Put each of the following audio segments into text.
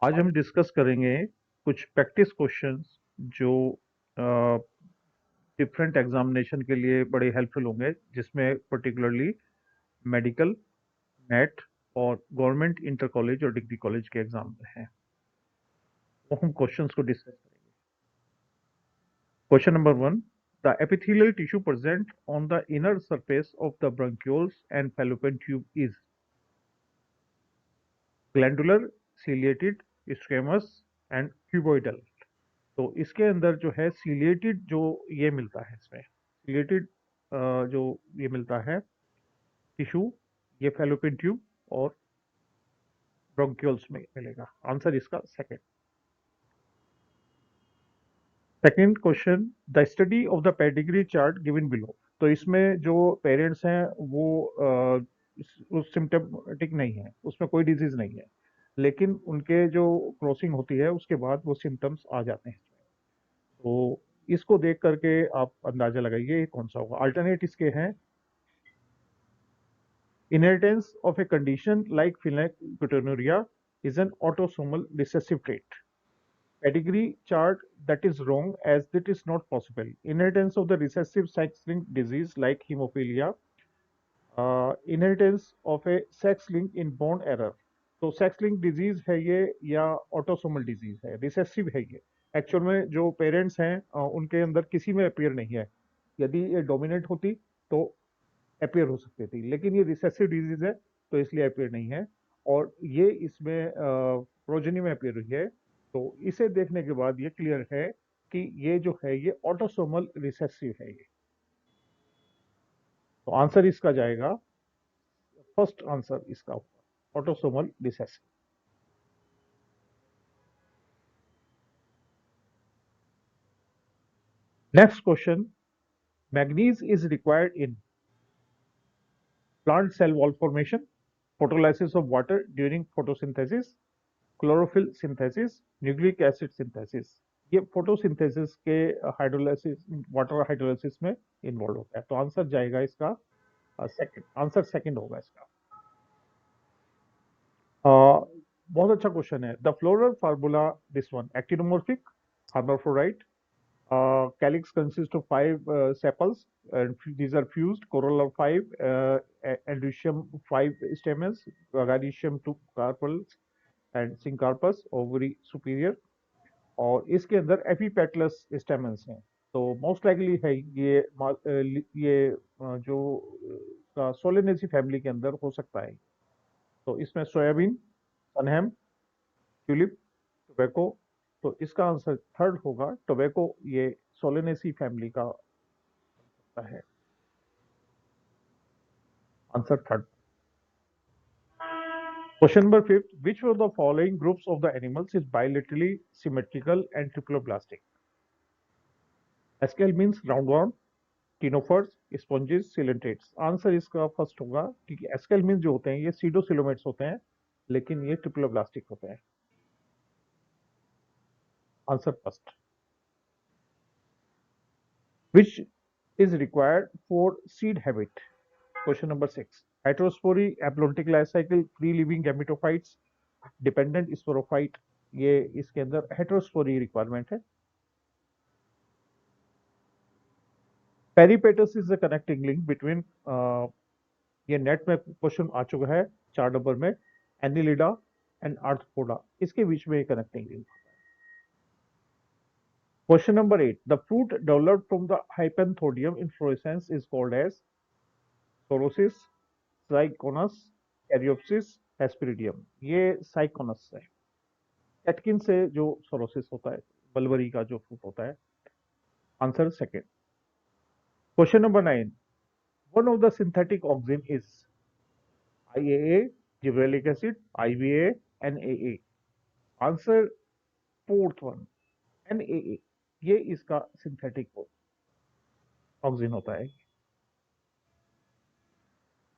आज हम डिस्कस करेंगे कुछ प्रैक्टिस क्वेश्चंस जो डिफरेंट एग्जामिनेशन के लिए बड़े हेल्पफुल होंगे, जिसमें पर्टिकुलरली मेडिकल, नेट और गवर्नमेंट इंटर कॉलेज और डिग्री कॉलेज के एग्जाम हैं। वो हम क्वेश्चंस को डिस्कस करेंगे। Question number one, the epithelial tissue present on the inner surface of the bronchioles and fallopian tube is glandular, ciliated, squamous and cuboidal. तो इसके अंदर जो है सिलिएटेड जो ये मिलता है, इसमें सिलिएटेड जो ये मिलता है टिश्यू, ये फैलोपियन ट्यूब और ब्रोंक्यूल्स में मिलेगा। आंसर इसका second. Second question, the study of the pedigree chart given below. तो इसमें जो पेरेंट्स हैं वो उस सिम्टमेटिक नहीं है, उसमें कोई डिजीज नहीं है, लेकिन उनके जो क्रॉसिंग होती है उसके बाद वो सिम्टम्स आ जाते हैं। तो इसको देख करके आप अंदाजा लगाइए कौन सा होगा। अल्टरनेट इसके हैं, inheritance of a condition like phenylketonuria is an autosomal recessive trait. Pedigree chart, that is wrong as it is not possible. Inheritance of the recessive sex-linked disease like hemophilia. Inheritance of a sex-linked inborn error. तो sex link disease है ये या autosomal disease है, recessive है ये। Actual में जो parents हैं उनके अंदर किसी में अपियर नहीं है। यदि ये डोमिनेंट होती तो अपेयर हो सकती थी, लेकिन ये रिसेसिव डिजीज है तो इसलिए अपेयर नहीं है। और ये इसमें प्रोजेनी में अपेयर हुई है। तो इसे देखने के बाद ये क्लियर है कि ये जो है ये ऑटोसोमल रिसेसिव है ये। तो आंसर इसका जाएगा, फर्स्ट आंसर इसका होगा autosomal recessive. Next question, manganese is required in plant cell wall formation, photolysis of water during photosynthesis, chlorophyll synthesis, nucleic acid synthesis. ये फोटोसिंथेसिस के हाइड्रोलाइसिस, वाटर हाइड्रोलाइसिस में इन्वॉल्व होता है। तो आंसर जाएगा इसका सेकंड। आंसर सेकंड होगा इसका। बहुत अच्छा क्वेश्चन है। The floral formula, this one, actinomorphic, hermaphrodite, calyx consists of 5 sepals, and these are fused. Corolla 5, androecium 5 stamens, gynoecium 2 carpels, and syncarpous ovary superior. और इसके अंदर एपीपेटलस स्टेमन्स हैं। तो मोस्ट लाइकली है ये जो सोलेनेसी फैमिली के अंदर हो सकता है। तो इसमें सोयाबीन, सनहैम, ट्यूलिप, टोबैको। तो इसका आंसर थर्ड होगा, टोबैको ये सोलेनेसी फैमिली का है। Answer third. Question number fifth, which of the following groups of the animals is bilaterally symmetrical and triploblastic? Aschelminthes roundworm, ctenophores, sponges, coelenterates. Answer इसका first होगा, क्योंकि एस्केलमिन जो होते हैं ये सीडोसिलोमेट्स होते हैं, लेकिन ये ट्रिप्लोब्लास्टिक होते हैं। Answer first. Which is required for seed habit? Question number six, heterospory, haplontic life cycle, free living gametophytes, dependent sporophyte. ये इसके अंदर हेटेरोस्पोरी रिक्वायरमेंट है। Peripatus is the connecting link between, ये नेट में क्वेश्चन आ चुका है 4 नंबर में, एनिलिडा एंड आर्थ्रोपोडा, इसके बीच में connecting link. Question number 8. The fruit developed from the hypanthodium inflorescence is called as sorosis, Syconus, Caryopsis, Hesperidium. ये साइकोनस है। कैटकिन से जो सोरोसिस होता है, बलबरी का जो फ्रूट होता है। Answer second. Question number 9. One of the synthetic auxin is IAA, gibberellic acid, IBA, NAA. Answer fourth one, NAA। ये इसका सिंथेटिक ऑक्सिन होता है।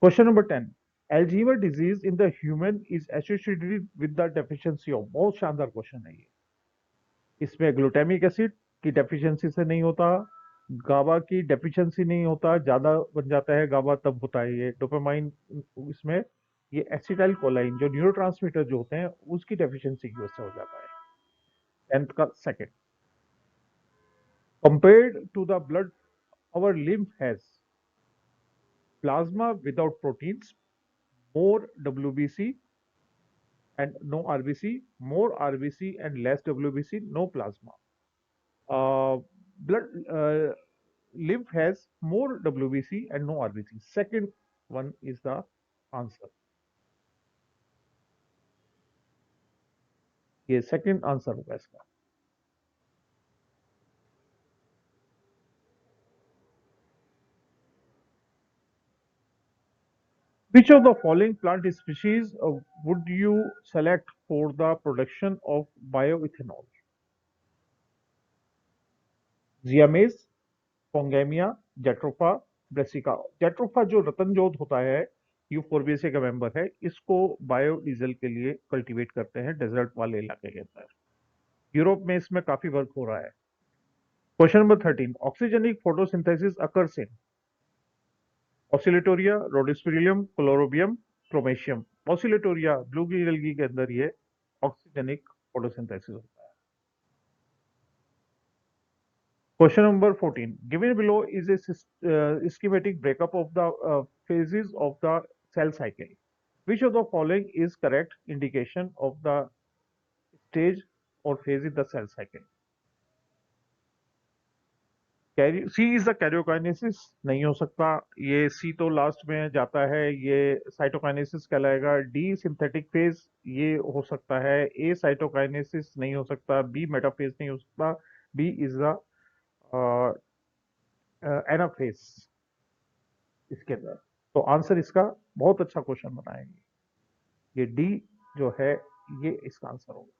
Question number 10. Alzheimer disease in the human is associated with the deficiency of, बहुत शानदार question है ये। इसमें glutamic acid की डेफिशिएंसी से नहीं होता, गाबा की डेफिशिएंसी नहीं होता, ज्यादा बन जाता है गाबा तब होता है ये। डोपामाइन इसमें ये एसिटाइल कोलाइन जो न्यूरोट्रांसमीटर जो होते हैं उसकी डेफिशिएंसी की वजह से हो जाता है। 10th का second, compared to the blood our lymph has plasma without proteins, more WBC and no RBC, more RBC and less WBC, no plasma. Blood lymph has more WBC and no RBC. Second one is the answer. ये second answer होगा इसका। Which of the following plant species would you select for the production of bioethanol? Ziamase, Pongamia, Jatropha, Brassica. Jatropha जो रतनजोत होता है, Euphorbiaceae का member है, इसको बायोडीजल के लिए कल्टीवेट करते हैं डेजर्ट वाले इलाके के अंदर। यूरोप में इसमें काफी वर्क हो रहा है। Question number 13, oxygenic photosynthesis occurs in Oscillatoria, Rhodospirillum, Chlorobium, Chromatium. Oscillatoria blue green algae के अंदर ये ऑक्सीजनिक फोटोसिंथेसिस होता है। Question number 14. Given below is a schematic breakup of the phases of the cell cycle. Which of the following is correct indication of the stage or phase in the cell cycle? C is the karyokinesis, नहीं हो सकता, ये C तो last में जाता है, ये cytokinesis कहलाएगा। D सिंथेटिक फेज, ये हो सकता है। A साइटोकाइनेसिस नहीं हो सकता, B मेटाफेज नहीं हो सकता, B इज द एनाफेज इसके अंदर। तो आंसर इसका बहुत अच्छा क्वेश्चन बनाएंगे, ये डी जो है ये इसका आंसर होगा।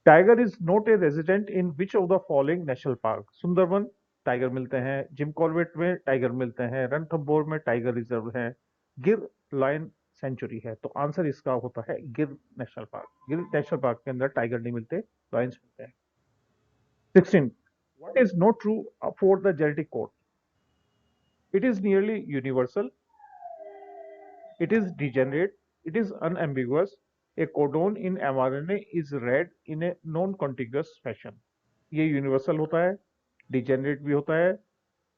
Tiger is not a resident in which of the following national park? Sundarban tiger मिलते हैं, जिम कॉर्बेट में टाइगर मिलते हैं, रणथंभौर में टाइगर रिजर्व है, गिर लायन सेंचुरी है। तो आंसर इसका होता है गिर नेशनल पार्क। गिर नेशनल पार्क के अंदर टाइगर नहीं मिलते, लायंस मिलते हैं। 16. What is not true for the genetic code? It is nearly universal. It is degenerate. It is unambiguous. A codon in mRNA is read in a non-contiguous fashion. ये universal होता है, degenerate भी होता है,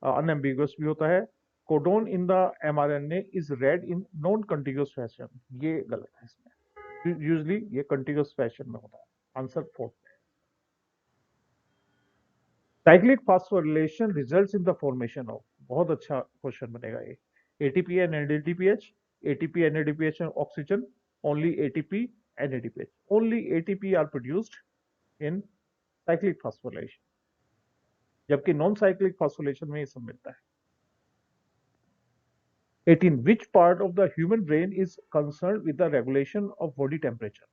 unambiguous भी होता है। Codon in the mRNA is red in non contiguous fashion, ये गलत है इसमें। यूजली ये कंटिग्यूस फैशन में होता है। Answer 4। Cyclic phosphorylation results in the formation of, बहुत अच्छा क्वेश्चन बनेगा ये। ATP and NADPH, ATP NADPH and oxygen, only ATP and ADPH, only ATP are produced in cyclic phosphorylation, जबकि नॉन साइक्लिक फॉस्फोरिलेशन में ये सब मिलता है। 18. Which part of the human brain is concerned with the regulation of body temperature?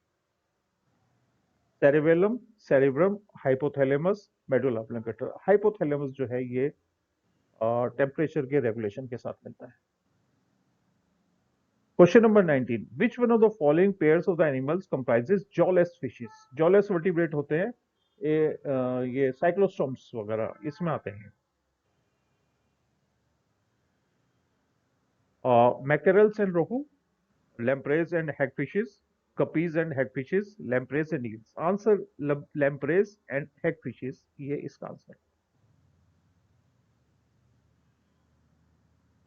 cerebellum, cerebrum, hypothalamus, medulla oblongata। hypothalamus जो है ये temperature के रेगुलेशन के साथ मिलता है। Question number 19. Which one of the following pairs of the animals comprises jawless fishes? Jawless vertebrate होते हैं, ये साइक्लोस्टोम्स वगैरह इसमें आते हैं। Mackerels and rohu, lampreys and hagfishes, guppies and hagfishes, lampreys and eels। Answer lampreys and hagfishes, ये इसका answer.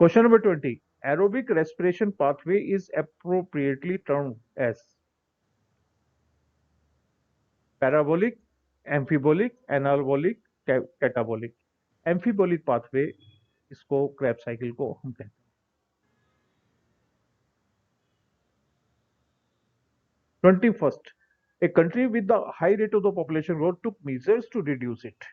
Question number 20. Aerobic respiration pathway is appropriately termed as parabolic, amphibolic, anabolic, catabolic। एम्फीबोलिक pathway इसको Krebs cycle को हम कहते हैं। 21st, a country with the high rate of the population growth took measures to reduce it.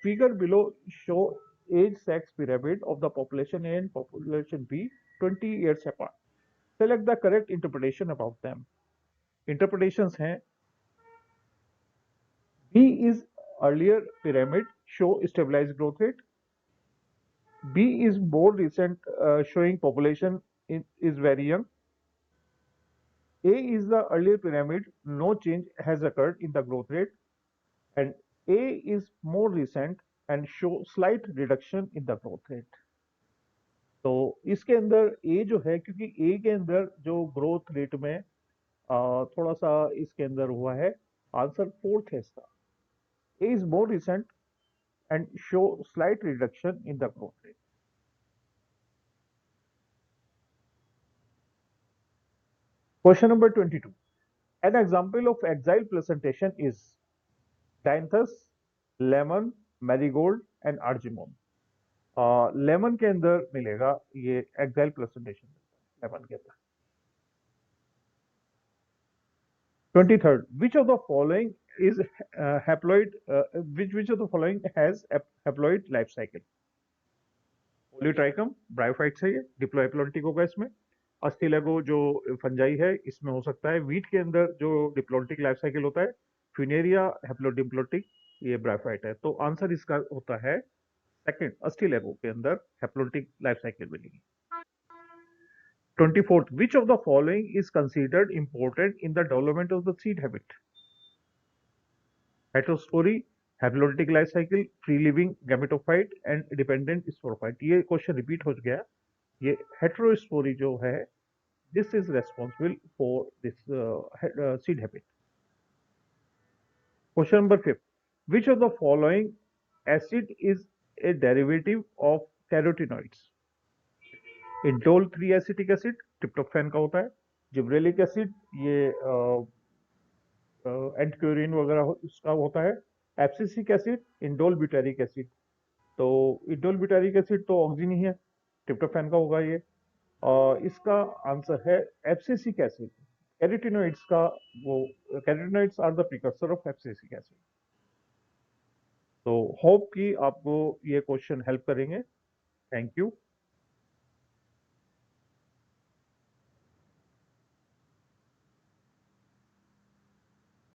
Figure below show age sex pyramid of the population A and population B 20 years apart. Select the correct interpretation about them. Interpretations हैं, B is earlier pyramid show stabilized growth rate. B is more recent showing population is very young. A is the earlier pyramid, no change has occurred in the growth rate, and A is more recent and show slight reduction in the growth rate. तो इसके अंदर ए जो है, क्योंकि ए के अंदर जो growth rate में थोड़ा सा इसके अंदर हुआ है, आंसर फोर्थ है इसका। A is more recent and show slight reduction in the growth rate. Question number 22, an example of axile placentation is Dianthus, lemon, marigold and Argemone. Lemon के अंदर मिलेगा ये एक्साइल प्रेजेंटेशन, लेमन के अंदर। 23rd, which of the following is haploid, which of the following has a haploid life cycle? Polytrichum bryophyte है, ये डिप्लोएप्लॉन्टिक होगा इसमें। अस्थिलेगो जो फंजाई है इसमें हो सकता है। वीट के अंदर जो डिप्लोन्टिक लाइफ साइकिल होता है, फ्यूनेरिया हैप्लोडिप्लोटिक, ये ब्रायोफाइट है। तो आंसर इसका होता है सेकंड, अस्थिलेगो के अंदर हैप्लोटिक लाइफ साइकिल मिलेगी। 24th, which of the following is considered important in the development of the seed habit? Heterospory, haplontic life cycle, free living gametophyte and dependent sporophyte. ये क्वेश्चन रिपीट हो गया। ये हेटेरोस्पोरी जो है, this is responsible for this seed habit. Question number 5, which of the following acid is a derivative of carotenoids? Indole 3 acetic acid tryptophan का होता है। Gibberellic acid ये एंटक्योरिन वगैरह इसका होता है। Abscisic acid indole butyric acid. तो इंडोल ब्यूटेरिक एसिड तो ऑक्सीजन ही है, ट्रिप्टोफैन का होगा ये। इसका आंसर है एब्सिसिक एसिड। कैरोटीनॉइड्स का वो, carotenoids are the precursor of abscisic acid. तो होप कि आपको ये क्वेश्चन हेल्प करेंगे। Thank you.